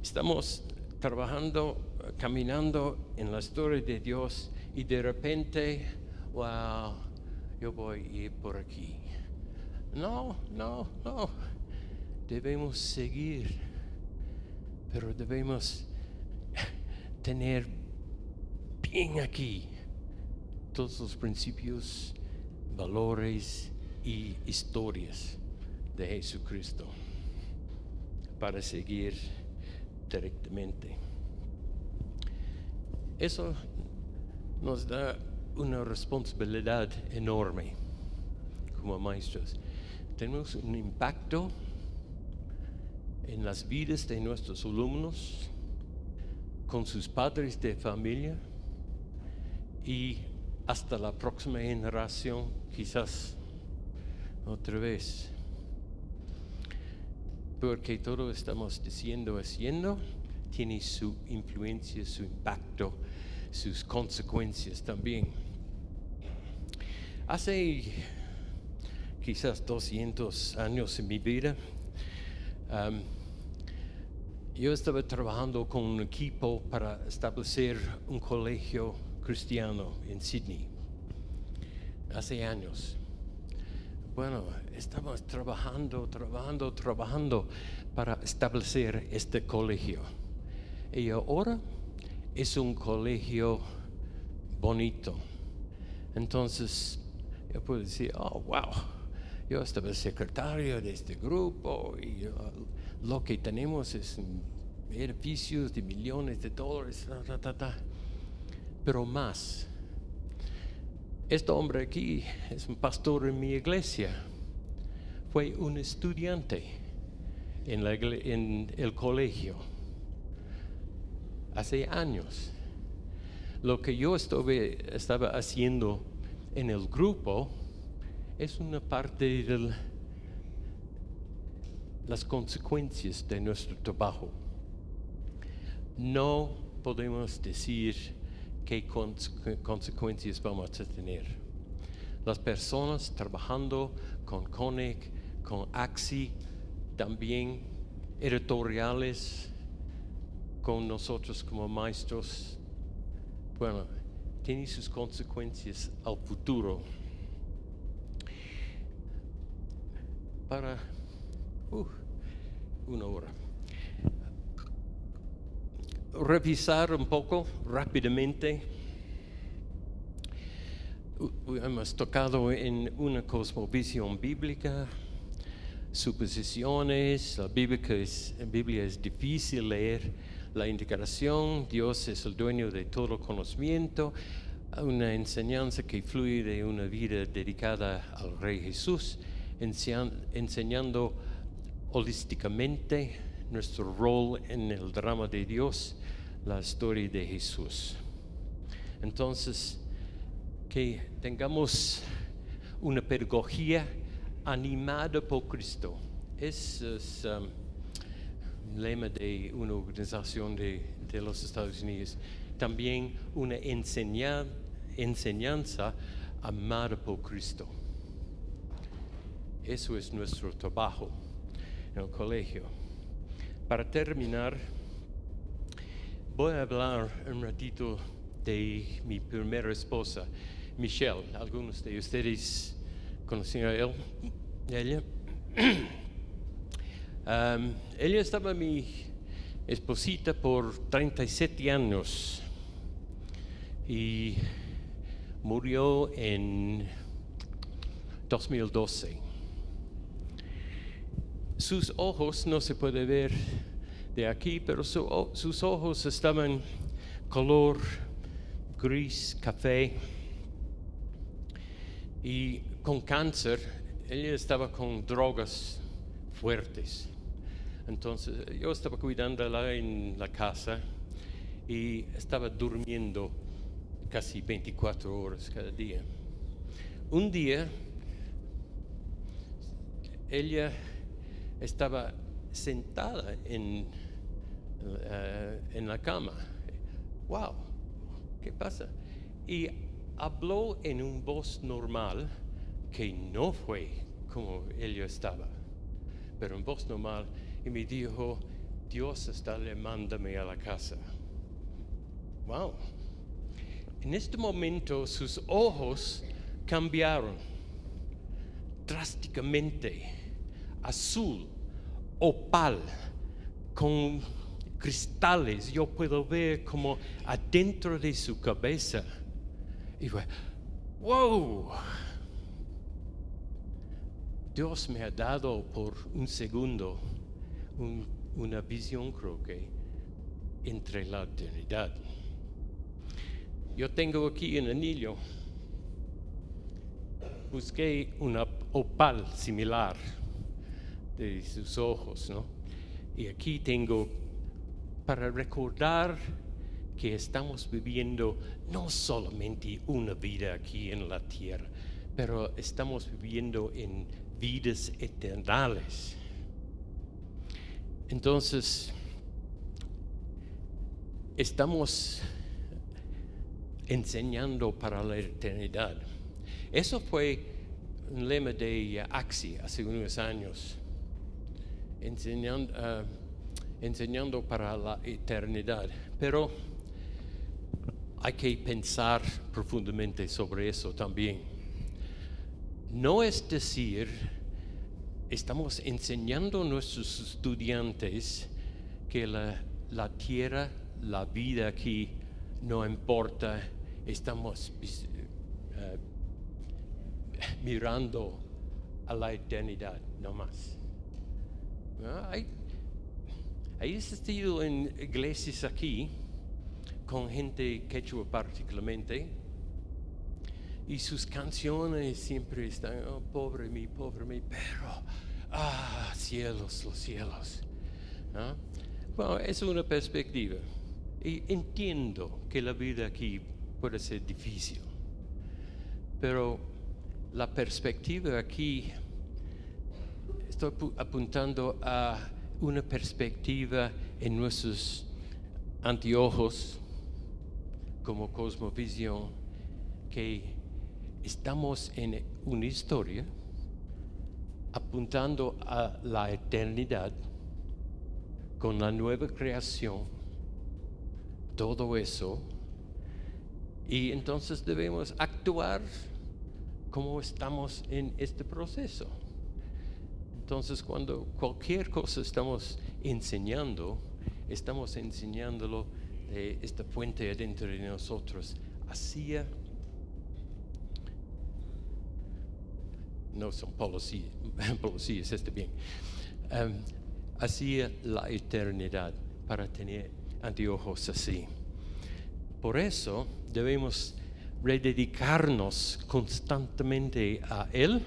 Estamos trabajando, caminando en la historia de Dios y de repente, wow, yo voy a ir por aquí. No. Debemos seguir, pero debemos tener bien aquí todos los principios, valores y historias de Jesucristo para seguir directamente. Eso nos da una responsabilidad enorme como maestros. Tenemos un impacto en las vidas de nuestros alumnos, con sus padres de familia y hasta la próxima generación, quizás otra vez. Porque todo estamos diciendo, haciendo, tiene su influencia, su impacto, sus consecuencias también. Hace quizás 200 años en mi vida, yo estaba trabajando con un equipo para establecer un colegio cristiano en Sydney. Hace años. Bueno, estamos trabajando para establecer este colegio. Y ahora es un colegio bonito. Entonces, yo puedo decir, oh, wow, yo estaba secretario de este grupo y lo que tenemos es edificios de millones de dólares, pero más. Este hombre aquí es un pastor en mi iglesia. Fue un estudiante en el colegio hace años. Lo que yo estaba haciendo en el grupo es una parte de las consecuencias de nuestro trabajo. No podemos decir qué consecuencias vamos a tener. Las personas trabajando con CONEC, con AXI, también editoriales, con nosotros como maestros, bueno, tiene sus consecuencias al futuro. Para una hora. Revisar un poco rápidamente. Hemos tocado en una cosmovisión bíblica, suposiciones. La Biblia es difícil leer. La integración, Dios es el dueño de todo conocimiento. Una enseñanza que fluye de una vida dedicada al Rey Jesús, enseñando holísticamente nuestro rol en el drama de Dios, la historia de Jesús. Entonces, que tengamos una pedagogía animada por Cristo. Ese es un lema de una organización de los Estados Unidos. También una enseñanza amada por Cristo. Eso es nuestro trabajo en el colegio. Para terminar, voy a hablar un ratito de mi primera esposa, Michelle. Algunos de ustedes conocen a ella. Ella estaba mi esposita por 37 años y murió en 2012. Sus ojos no se puede ver de aquí, pero sus ojos estaban color gris, café, y con cáncer. Ella estaba con drogas fuertes. Entonces yo estaba cuidándola en la casa y estaba durmiendo casi 24 horas cada día. Un día ella estaba sentada en la cama. Wow, ¿qué pasa? Y habló en una voz normal que no fue como ella estaba, pero en voz normal, y me dijo, Dios está llamándome a la casa. Wow. En este momento sus ojos cambiaron drásticamente, azul, opal, con cristales. Yo puedo ver como adentro de su cabeza. Y fue, wow. Dios me ha dado por un segundo una visión, creo que, entre la eternidad. Yo tengo aquí un anillo busqué una opal similar de sus ojos, ¿no? Y aquí tengo para recordar que estamos viviendo no solamente una vida aquí en la tierra, pero estamos viviendo en vidas eternales. Entonces, estamos enseñando para la eternidad. Eso fue un lema de Axi hace unos años, enseñando para la eternidad. Pero hay que pensar profundamente sobre eso también. No es decir, estamos enseñando a nuestros estudiantes que la tierra, la vida aquí no importa, estamos mirando a la eternidad, no más. Hay existido en iglesias aquí, con gente quechua particularmente, y sus canciones siempre están, oh, pobre mí, pero, cielos, los cielos. ¿No? Bueno, es una perspectiva. Y entiendo que la vida aquí puede ser difícil, pero la perspectiva aquí, estoy apuntando a una perspectiva en nuestros anteojos, como cosmovisión, que estamos en una historia apuntando a la eternidad con la nueva creación, todo eso, y entonces debemos actuar como estamos en este proceso. Entonces, cuando cualquier cosa estamos enseñándolo de esta fuente adentro de nosotros hacia, no son policías, está bien, hacia la eternidad, para tener anteojos así. Por eso debemos rededicarnos constantemente a Él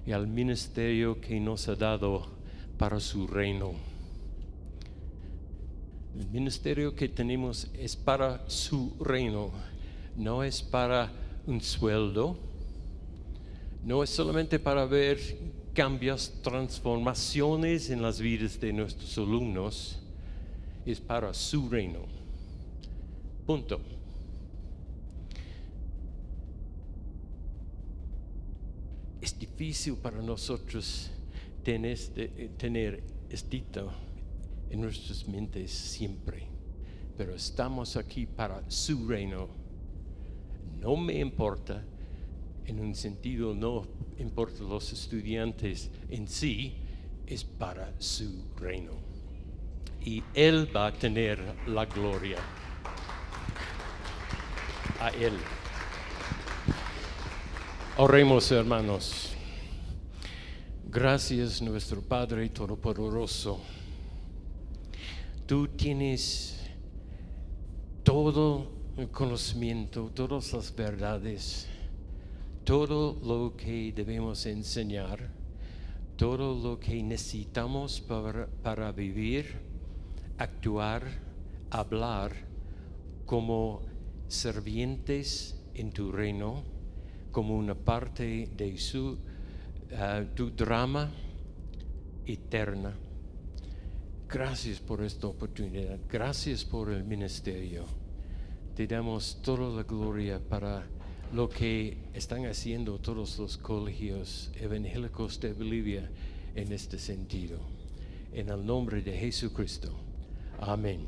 y al ministerio que nos ha dado para su reino. El ministerio que tenemos es para su reino, no es para un sueldo, no es solamente para ver cambios, transformaciones en las vidas de nuestros alumnos, es para su reino. Punto. Es difícil para nosotros tener esto en nuestras mentes siempre, pero estamos aquí para su reino. No me importa, en un sentido no importa los estudiantes en sí, es para su reino. Y Él va a tener la gloria. A Él. Oremos, hermanos. Gracias, nuestro Padre Todopoderoso. Tú tienes todo el conocimiento, todas las verdades, todo lo que debemos enseñar, todo lo que necesitamos para vivir, actuar, hablar como servientes en tu reino, como una parte de tu drama eterna. Gracias por esta oportunidad, gracias por el ministerio. Te damos toda la gloria para lo que están haciendo todos los colegios evangélicos de Bolivia en este sentido. En el nombre de Jesucristo. Amén.